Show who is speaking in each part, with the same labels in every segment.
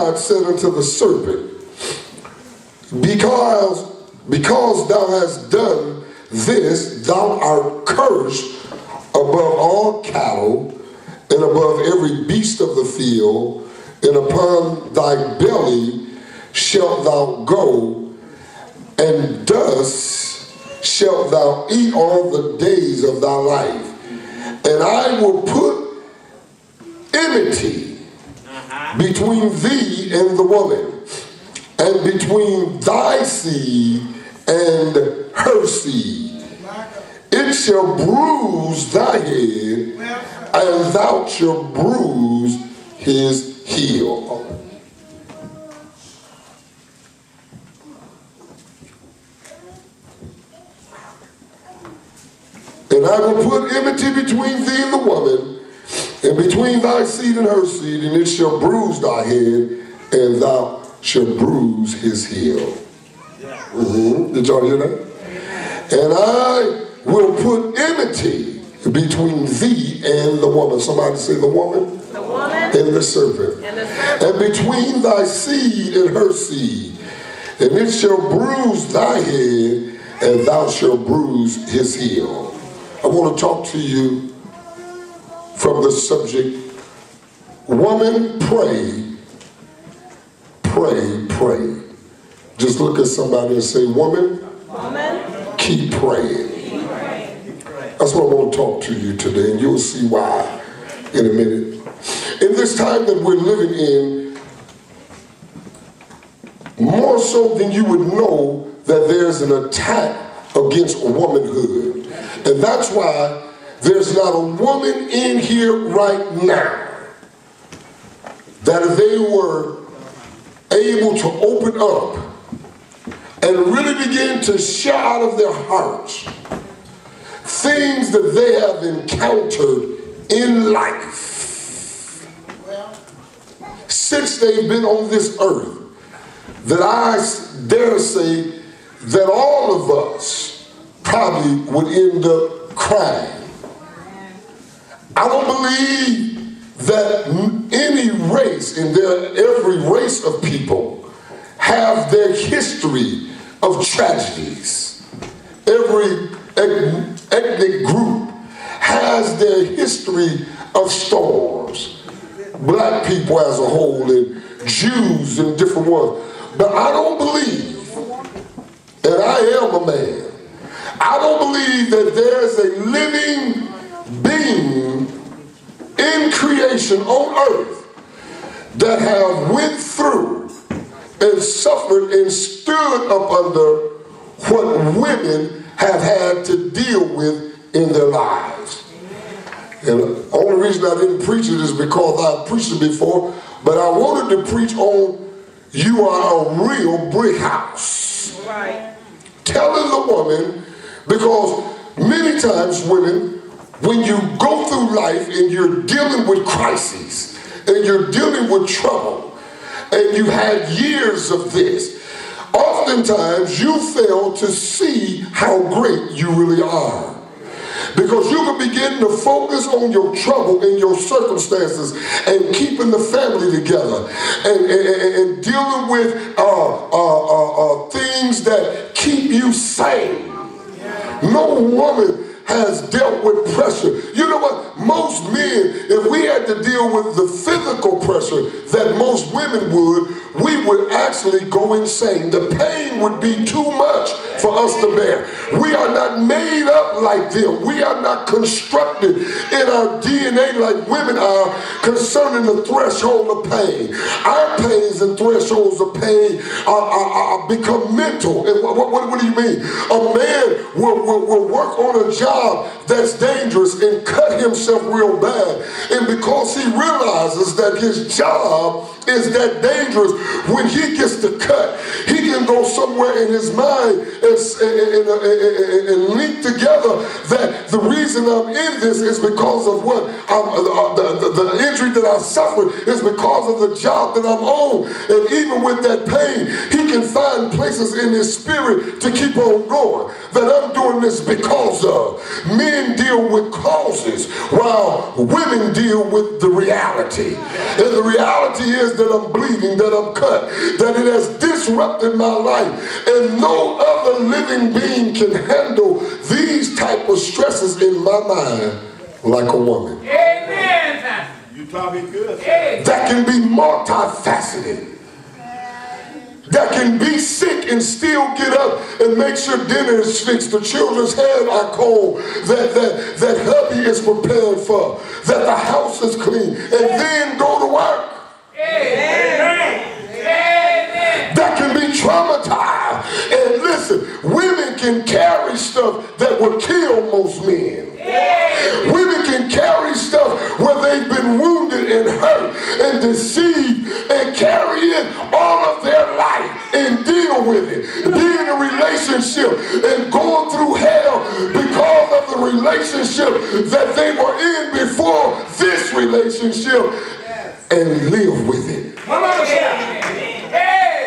Speaker 1: God said unto the serpent, because thou hast done this, thou art cursed above all cattle, and above every beast of the field, and upon thy belly shalt thou go, and dust shalt thou eat all the days of thy life. And I will put enmity between thee and the woman, and between thy seed and her seed. It shall bruise thy head, and thou shalt bruise his heel. And I will put enmity between thee and the woman, and between thy seed and her seed, and it shall bruise thy head, and thou shalt bruise his heel. Did y'all hear that? And I will put enmity between thee and the woman. Somebody say the woman.
Speaker 2: The woman.
Speaker 1: And the serpent. And between thy seed and her seed. And it shall bruise thy head, and thou shalt bruise his heel. I want to talk to you from the subject, woman, pray, pray, pray. Just look at somebody and say, woman, keep praying. That's what I want to talk to you today, and you'll see why in a minute. In this time that we're living in, more so than you would know that there's an attack against womanhood. And that's why there's not a woman in here right now that if they were able to open up and really begin to share out of their hearts things that they have encountered in life since they've been on this earth, that I dare say that all of us probably would end up crying. I don't believe that any race, and every race of people have their history of tragedies. Every ethnic group has their history of storms. Black people as a whole, and Jews and different ones. But I don't believe, and I am a man, I don't believe that there's a living being in creation on earth that have went through and suffered and stood up under what women have had to deal with in their lives. And the only reason I didn't preach it is because I've preached it before, but I wanted to preach on you are a real brick house. Right. Telling the woman, because many times women, when you go through life and you're dealing with crises and you're dealing with trouble and you had years of this, oftentimes you fail to see how great you really are. Because you can begin to focus on your trouble and your circumstances and keeping the family together and dealing with things that keep you sane. No woman has dealt with pressure. You know what? Most men, if we had to deal with the physical pressure that most women would, we would actually go insane. The pain would be too much for us to bear. We are not made up like them. We are not constructed in our DNA like women are concerning the threshold of pain. Our pains and thresholds of pain are become mental. And what do you mean? A man will work on a job that's dangerous and cut himself real bad. And because he realizes that his job is that dangerous, when he gets the cut, he can go somewhere in his mind and link together that the reason I'm in this is because of what the injury that I suffered is because of the job that I'm on. And even with that pain, he can find places in his spirit to keep on going, that I'm doing this because of. Men deal with causes while women deal with the reality. And the reality is that I'm bleeding, that I'm cut, that it has disrupted my life. And no other living being can handle these type of stresses in my mind like a woman.
Speaker 2: Amen. You talking good.
Speaker 1: That can be multifaceted. That can be sick and still get up and make sure dinner is fixed, the children's hair are cold, that hubby is prepared for, that the house is clean, and then go to work.
Speaker 2: Amen.
Speaker 1: That can be traumatized. And listen, women can carry stuff that would kill most men. Women can carry stuff where they've been wounded and hurt and deceived and carry it all of their life and deal with it. Be in a relationship and going through hell because of the relationship that they were in before this relationship and live with it.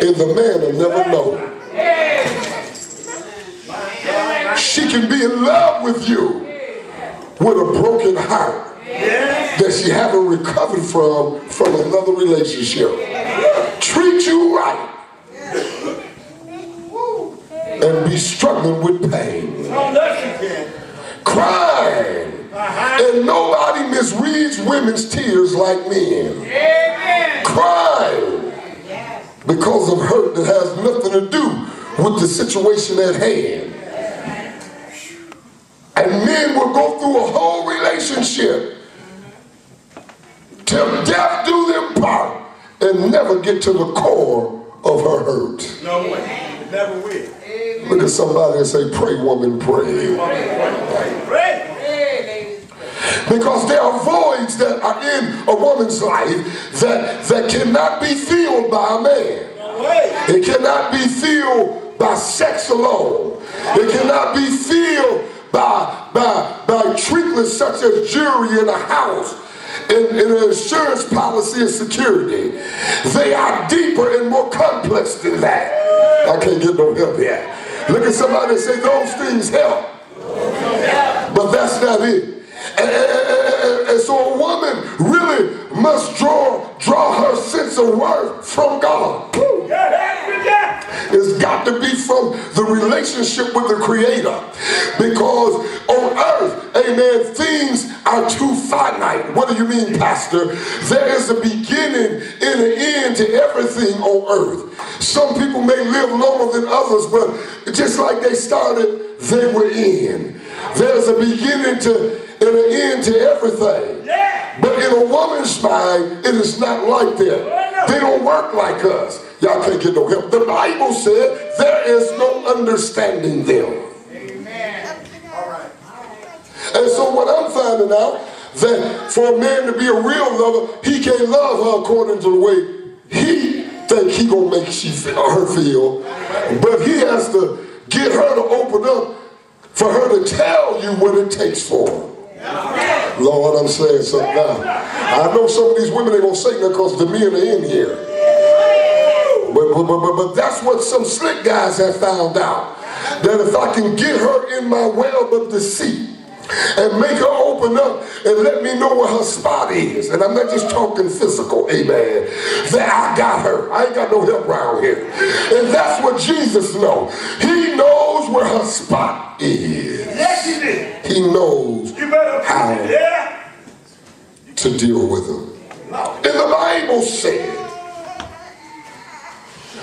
Speaker 1: And the man will never know. She can be in love with you with a broken heart that she haven't recovered from another relationship. Treat you right and be struggling with pain, crying, and nobody misreads women's tears like men. Crying because of hurt that has nothing to do with the situation at hand. And men will go through a whole relationship till death do them part and never get to the core of her hurt.
Speaker 2: No way. It never will.
Speaker 1: Look at somebody and say, pray, woman, pray.
Speaker 2: Pray.
Speaker 1: Because there are voids that are in a woman's life that cannot be filled by a man. It cannot be filled by sex alone. It cannot be filled by treatments such as jewelry in a house and an insurance policy and security. They are deeper and more complex than that. I can't get no help here. Look at somebody and say, those things help. But that's not it. And so a woman really must draw her sense of worth from God. It's got to be from the relationship with the Creator. Because on earth, amen, things are too finite. What do you mean, Pastor? There is a beginning and an end to everything on earth. Some people may live longer than others, but just like they started, they were in. There's a beginning to and an end to everything. But in a woman's mind, it is not like that. They don't work like us. Y'all can't get no help. The Bible said there is no understanding them.
Speaker 2: Amen. All right.
Speaker 1: And so what I'm finding out, that for a man to be a real lover, he can't love her according to the way he think he gonna make her feel. But he has to get her to open up for her to tell you what it takes for her. Lord, I'm saying something now. I know some of these women ain't gonna say that because the men are in here. But that's what some slick guys have found out. That if I can get her in my web of deceit and make her open up and let me know where her spot is, and I'm not just talking physical, amen, that I got her. I ain't got no help around here. And that's what Jesus knows. He knows where her spot is.
Speaker 2: Yes, he did.
Speaker 1: He knows how to deal with her. And the Bible said,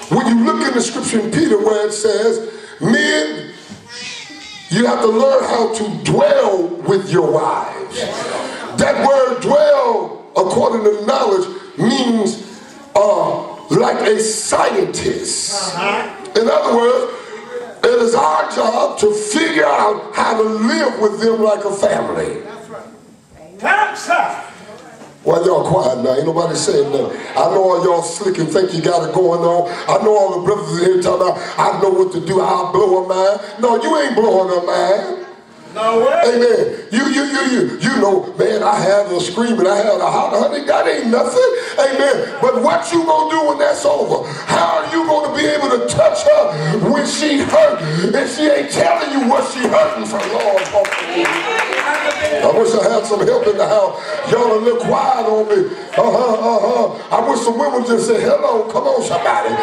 Speaker 1: when you look in the scripture in Peter where it says, men, you have to learn how to dwell with your wives. That word dwell, according to knowledge, means like a scientist. In other words, it is our job to figure out how to live with them like a family.
Speaker 2: Time's up.
Speaker 1: Why y'all quiet now? Ain't nobody saying nothing. I know all y'all slick and think you got it going on. I know all the brothers in here talking about, I know what to do, I'll blow a mind. No, you ain't blowing a mind.
Speaker 2: No way.
Speaker 1: Amen. You know, man, I had a screaming, I had a holler, honey, that ain't nothing. Amen. But what you gonna do when that's over? How are you gonna be able to touch her when she hurt and she ain't telling you what she hurting from. Lord, I wish I had some help in the house. Y'all a little quiet on me. I wish some women just say, hello, come on somebody.